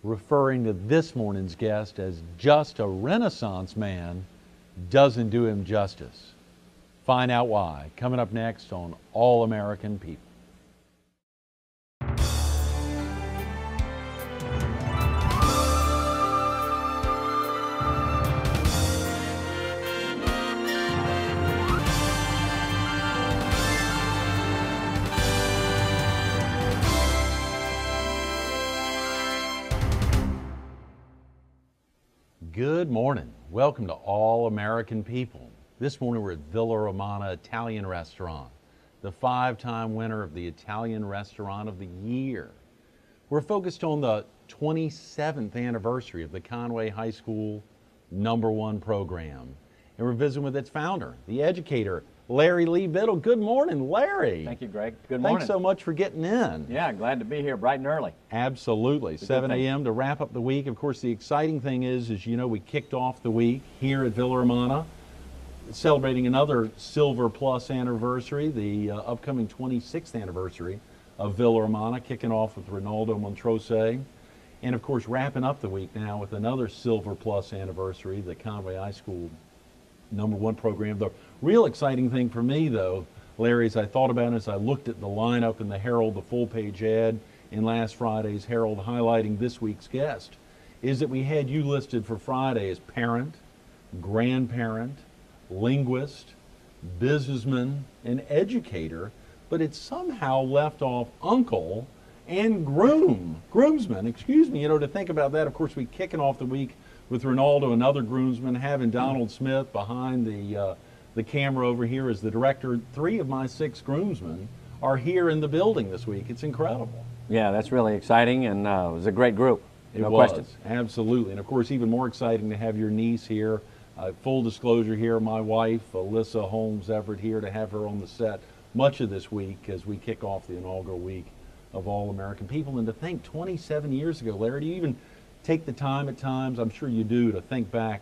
referring to this morning's guest as just a Renaissance man doesn't do him justice. Find out why, coming up next on All American People. Good morning. Welcome to All American People. This morning we're at Villa Romana Italian Restaurant, the 5-time winner of the Italian Restaurant of the Year. We're focused on the 27th anniversary of the Conway High School #1 program. And we're visiting with its founder, the educator, Larry Lee Biddle. Good morning, Larry. Thank you, Greg. Good morning. Thanks so much for getting in. Yeah, glad to be here bright and early. Absolutely. 7 a.m. to wrap up the week. Of course, the exciting thing is you know, we kicked off the week here at Villa Romana, celebrating another Silver Plus anniversary, the upcoming 26th anniversary of Villa Romana, kicking off with Ronaldo Montrose. And of course, wrapping up the week now with another Silver Plus anniversary, the Conway High School #1 program. The real exciting thing for me, though, Larry, as I thought about it, as I looked at the lineup in the Herald, the full-page ad in last Friday's Herald highlighting this week's guest, is that we had you listed for Friday as parent, grandparent, linguist, businessman, and educator, but it somehow left off uncle and groomsman, excuse me. You know, to think about that, of course, we kicking off the week with Ronaldo, another groomsman, having Donald Smith behind the camera over here as the director. 3 of my 6 groomsmen are here in the building this week. It's incredible. Yeah, that's really exciting, and it was a great group. No question. Absolutely. And of course, even more exciting to have your niece here. Full disclosure here, my wife, Alyssa Holmes Everett, here to have her on the set much of this week as we kick off the inaugural week of All American People. And to think 27 years ago, Larry, do you even take the time at times, I'm sure you do, to think back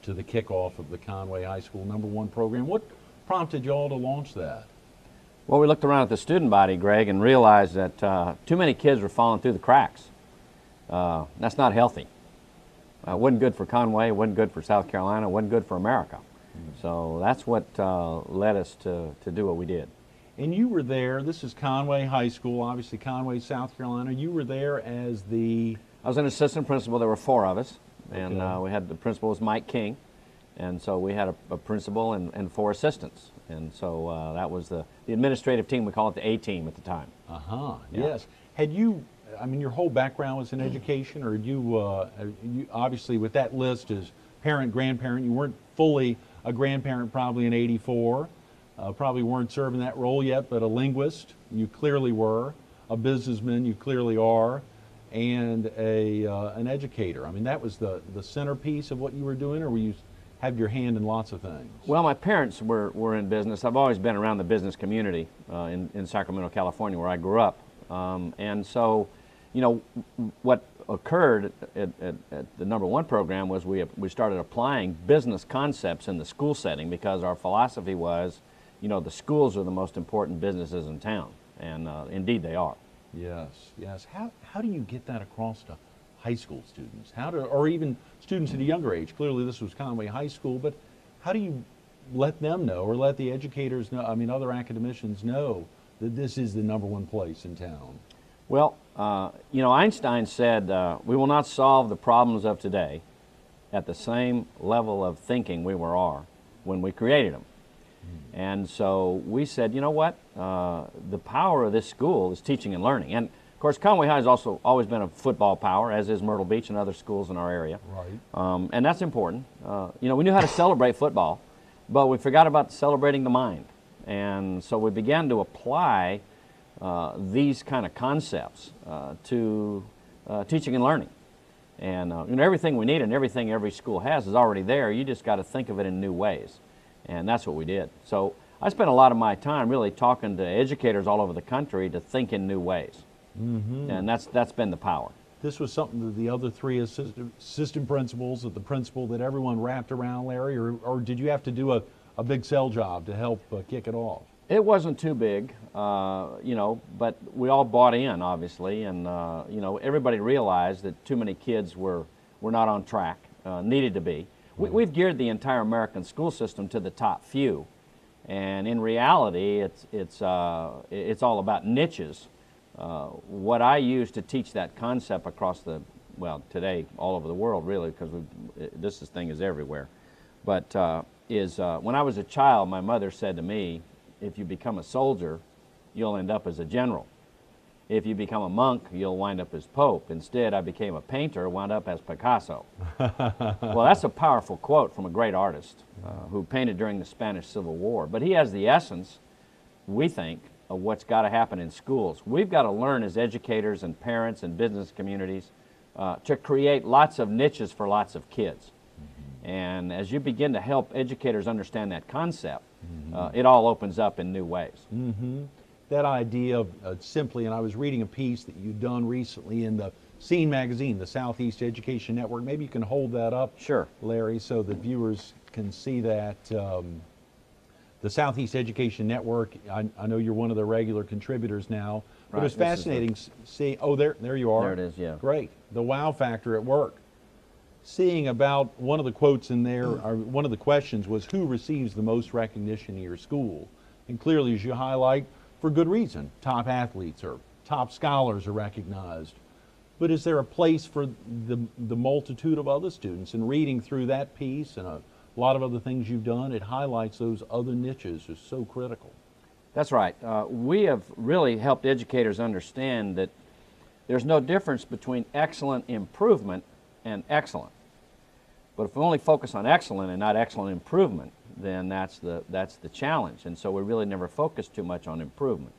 to the kickoff of the Conway High School #1 program? What prompted y'all to launch that? Well, we looked around at the student body, Greg, and realized that too many kids were falling through the cracks. That's not healthy. It wasn't good for Conway, it wasn't good for South Carolina, it wasn't good for America. So that's what led us to do what we did. And you were there, this is Conway High School, obviously Conway, South Carolina. You were there as the... I was an assistant principal. There were 4 of us, and we had the principal was Mike King, and so we had a principal and 4 assistants, and so that was the administrative team. We call it the A team at the time. Yeah. Yes. Had you? I mean, your whole background was in education, or you obviously with that list as parent, grandparent, you weren't fully a grandparent probably in '84. Probably weren't serving that role yet, but a linguist you clearly were, a businessman you clearly are, and an educator. I mean, that was the centerpiece of what you were doing, or were you had your hand in lots of things? Well, my parents were in business. I've always been around the business community in Sacramento, California, where I grew up. And so, you know, what occurred at the #1 program was we started applying business concepts in the school setting, because our philosophy was, you know, the schools are the most important businesses in town, and indeed they are. Yes, yes. How do you get that across to high school students? Or even students at a younger age? Clearly this was Conway High School, but how do you let them know, or let the educators know, I mean other academicians know, that this is the #1 place in town? Well, you know, Einstein said, we will not solve the problems of today at the same level of thinking we are when we created them. And so we said, you know what, the power of this school is teaching and learning. And of course, Conway High has also always been a football power, as is Myrtle Beach and other schools in our area. Right. And that's important. You know, we knew how to celebrate football, but we forgot about celebrating the mind. And so we began to apply these kind of concepts to teaching and learning. And you know, everything we need and everything every school has is already there. You just got to think of it in new ways. And that's what we did. So I spent a lot of my time really talking to educators all over the country to think in new ways. And that's been the power. This was something that the other 3 assistant principals, that the principal, that everyone wrapped around, Larry, or did you have to do a big sell job to help kick it off? It wasn't too big, you know, but we all bought in, obviously, and you know, everybody realized that too many kids were not on track, needed to be. We've geared the entire American school system to the top few, and in reality, it's all about niches. What I use to teach that concept across the, well, today all over the world, really, because this thing is everywhere, but when I was a child, my mother said to me, if you become a soldier, you'll end up as a general. If you become a monk, you'll wind up as Pope. Instead, I became a painter, wound up as Picasso. Well, that's a powerful quote from a great artist who painted during the Spanish Civil War. But he has the essence, we think, of what's got to happen in schools. We've got to learn as educators and parents and business communities to create lots of niches for lots of kids. And as you begin to help educators understand that concept, it all opens up in new ways. That idea of simply, and I was reading a piece that you've done recently in the Scene magazine, the Southeast Education Network. Maybe you can hold that up, Sure, Larry, so that viewers can see that. The Southeast Education Network, I know you're one of the regular contributors now, but Right, it's fascinating seeing, oh, there you are. there it is, yeah. Great, the wow factor at work. Seeing about one of the quotes in there, or one of the questions was, who receives the most recognition in your school? And clearly, as you highlight, for good reason, top athletes or top scholars are recognized. But is there a place for the multitude of other students? And reading through that piece and a lot of other things you've done, it highlights those other niches is so critical. That's right. We have really helped educators understand that there's no difference between excellent improvement and excellent. But if we only focus on excellent and not excellent improvement, then that's the challenge. And so we really never focus too much on improvement.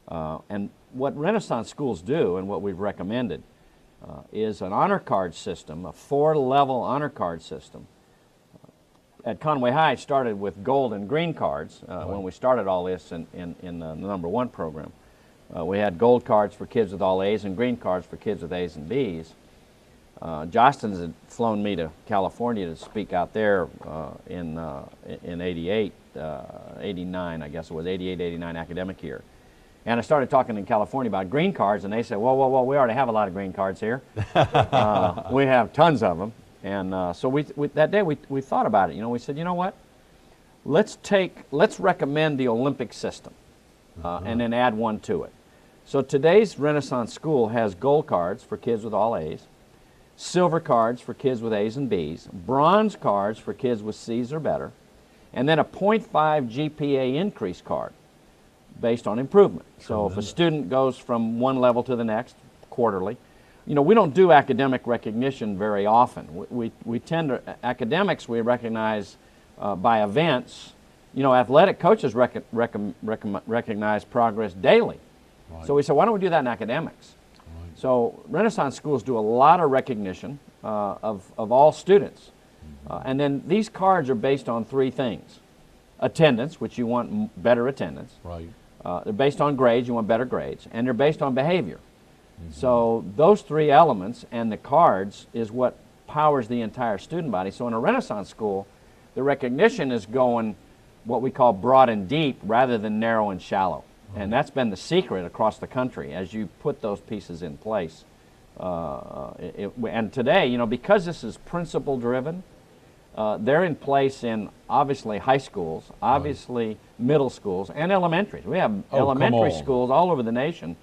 And what Renaissance schools do, and what we've recommended, is an honor card system, a 4-level honor card system. At Conway High, it started with gold and green cards when we started all this in the number 1 program. We had gold cards for kids with all A's and green cards for kids with A's and B's. Jostens had flown me to California to speak out there in 88, 89, I guess it was, 88, 89 academic year. And I started talking in California about green cards, and they said, whoa, we already have a lot of green cards here. We have tons of them. And so that day we thought about it. You know, we said, you know what? Let's recommend the Olympic system and then add one to it. So today's Renaissance school has gold cards for kids with all A's, silver cards for kids with A's and B's, bronze cards for kids with C's or better, and then a 0.5 GPA increase card based on improvement. So if a student goes from one level to the next quarterly, you know, we don't do academic recognition very often. We tend to, academics we recognize by events. You know, athletic coaches recognize progress daily. Right. So we said, why don't we do that in academics? Right. So Renaissance schools do a lot of recognition of all students. And then these cards are based on 3 things. Attendance, which you want better attendance. Right. They're based on grades, you want better grades. And they're based on behavior. So those 3 elements and the cards is what powers the entire student body. So in a Renaissance school, the recognition is going what we call broad and deep rather than narrow and shallow. And that's been the secret across the country as you put those pieces in place. And today, you know, because this is principle driven, they're in place in obviously high schools, obviously middle schools, and elementaries. We have elementary schools all over the nation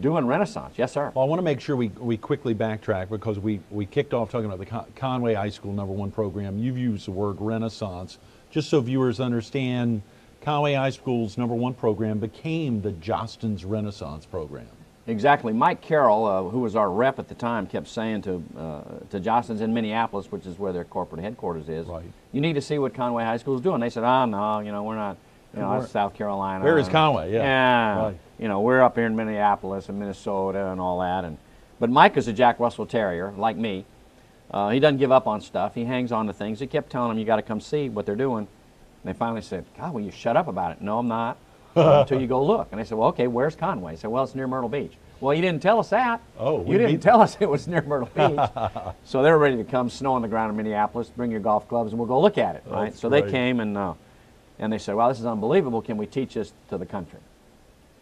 doing Renaissance. Yes, sir. Well, I want to make sure we quickly backtrack because we kicked off talking about the Conway High School number 1 program. You've used the word Renaissance. Just so viewers understand, Conway High School's number 1 program became the Jostens Renaissance program. Exactly. Mike Carroll, who was our rep at the time, kept saying to Jostens in Minneapolis, which is where their corporate headquarters is, you need to see what Conway High School is doing. They said, no, you know, we're not, you know, that's South Carolina. Where is Conway? Yeah. You know, we're up here in Minneapolis and Minnesota and all that. But Mike is a Jack Russell Terrier, like me. He doesn't give up on stuff. He hangs on to things. He kept telling them, you got to come see what they're doing. And they finally said, God, will you shut up about it? No, I'm not. Until you go look. And they said, well, okay, where's Conway? I said, well, it's near Myrtle Beach. Well, you didn't tell us that. Oh, you didn't tell us it was near Myrtle Beach. So they were ready to come, snow on the ground in Minneapolis, bring your golf clubs, and we'll go look at it, right? So they came, and And they said, well, this is unbelievable. Can we teach this to the country?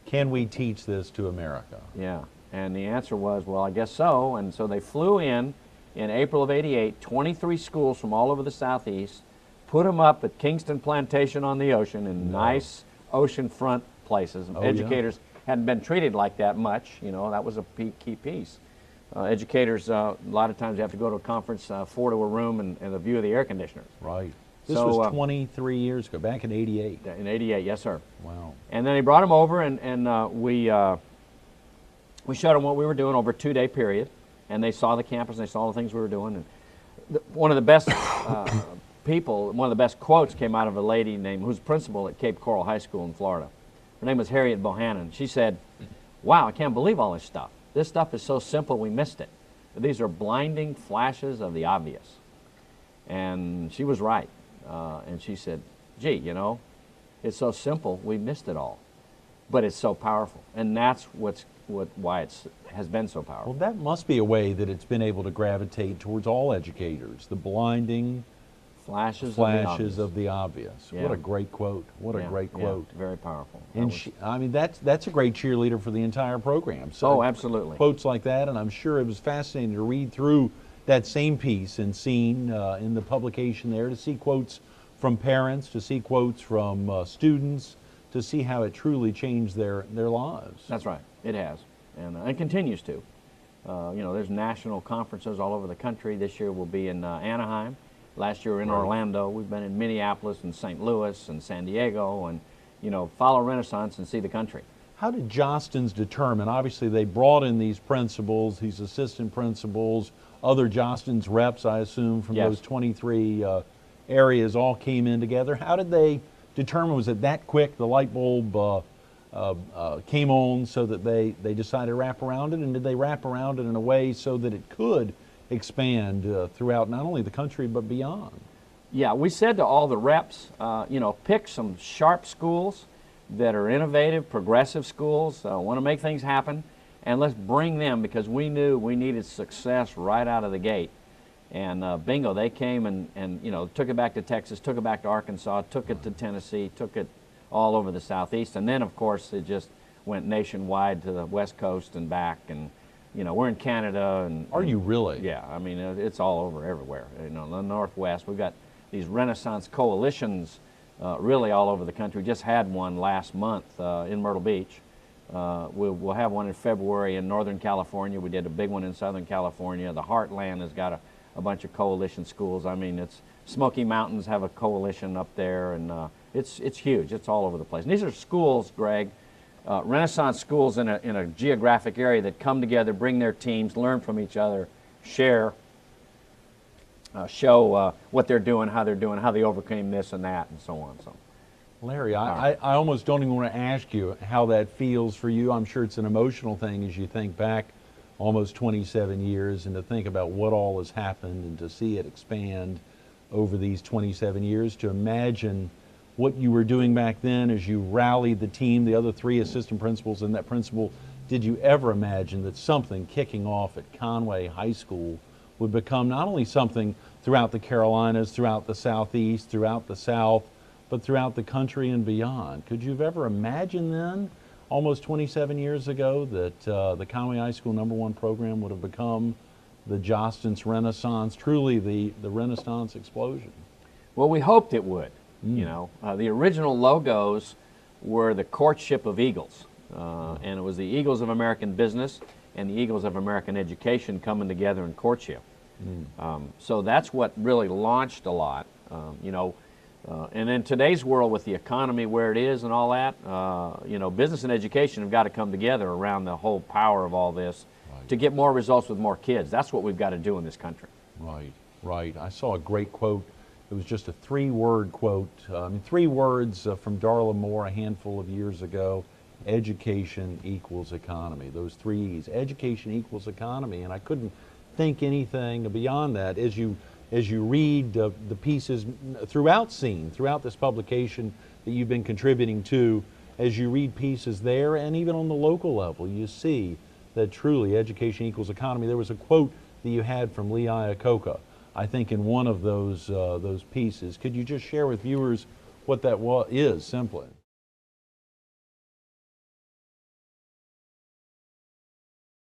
Can we teach this to America? Yeah. And the answer was, well, I guess so. And so they flew in April of '88, 23 schools from all over the Southeast, put them up at Kingston Plantation on the ocean in nice oceanfront places. Educators hadn't been treated like that much. You know, that was a key piece. Educators, a lot of times you have to go to a conference, 4 to a room, and a view of the air conditioners. Right. This So, was 23 years ago, back in '88. In '88, yes, sir. Wow. And then he brought them over, and we showed them what we were doing over a 2-day period, and they saw the campus, and they saw the things we were doing. And one of the best one of the best quotes came out of a lady who's principal at Cape Coral High School in Florida. Her name was Harriet Bohannon. She said, wow, I can't believe all this stuff. This stuff is so simple we missed it. These are blinding flashes of the obvious. And she was right. And she said, gee, you know, it's so simple we missed it all. But it's so powerful. And that's why it has been so powerful. Well, that must be a way that it's been able to gravitate towards all educators, the blinding flashes of the obvious. Yeah. What a great quote. What a great quote. Yeah, very powerful. And I mean, that's a great cheerleader for the entire program. So oh, absolutely. Quotes like that, and I'm sure it was fascinating to read through that same piece and seen in the publication there, to see quotes from parents, to see quotes from students, to see how it truly changed their lives. That's right. It has, and it continues to. You know, there's national conferences all over the country. This year we'll be in Anaheim. Last year we were in Orlando. We've been in Minneapolis and St. Louis and San Diego, and, you know, follow Renaissance and see the country. How did Jostens determine? Obviously, they brought in these principals, these assistant principals, other Jostens reps, I assume, from those 23 areas all came in together. How did they determine? Was it that quick? The light bulb came on so that they decided to wrap around it? And did they wrap around it in a way so that it could expand throughout not only the country but beyond? Yeah, we said to all the reps, you know, pick some sharp schools that are innovative, progressive schools, want to make things happen, and let's bring them, because we knew we needed success right out of the gate. And bingo, they came and you know, took it back to Texas, took it back to Arkansas, took it to Tennessee, took it all over the Southeast, and then of course it just went nationwide to the West Coast and back. And you know, we're in Canada. And are you really? Yeah, I mean, it's all over everywhere. You know, the Northwest, we've got these Renaissance coalitions really all over the country. We just had one last month in Myrtle Beach. We'll have one in February in Northern California. We did a big one in Southern California. The Heartland has got a bunch of coalition schools. I mean, it's Smoky Mountains have a coalition up there, and it's huge. It's all over the place. And these are schools, Greg, Renaissance schools in a geographic area that come together, bring their teams, learn from each other, share, show what they're doing, how they overcame this and that, and so on. So, Larry, I almost don't even want to ask you how that feels for you. I'm sure it's an emotional thing as you think back almost 27 years and to think about what all has happened and to see it expand over these 27 years, to imagine what you were doing back then as you rallied the team, the other 3 assistant principals and that principal. Did you ever imagine that something kicking off at Conway High School would become not only something throughout the Carolinas, throughout the Southeast, throughout the South, but throughout the country and beyond? Could you have ever imagined then, almost 27 years ago, that the Conway High School #1 program would have become the Jostens Renaissance, truly the Renaissance explosion? Well, we hoped it would. You know, the original logos were the courtship of eagles, and it was the Eagles of American Business and the Eagles of American Education coming together in courtship. So that's what really launched a lot. You know, and in today's world, with the economy where it is and all that, you know, business and education have got to come together around the whole power of all this to get more results with more kids. That's what we've got to do in this country. Right, right. I saw a great quote. It was just a 3-word quote, 3 words from Darla Moore a handful of years ago: education equals economy. Those 3 E's, education equals economy. And I couldn't think anything beyond that. As you read the pieces throughout this publication that you've been contributing to, as you read pieces there and even on the local level, you see that truly education equals economy. There was a quote that you had from Lee Iacocca, I think, in one of those pieces. Could you just share with viewers what that is simply.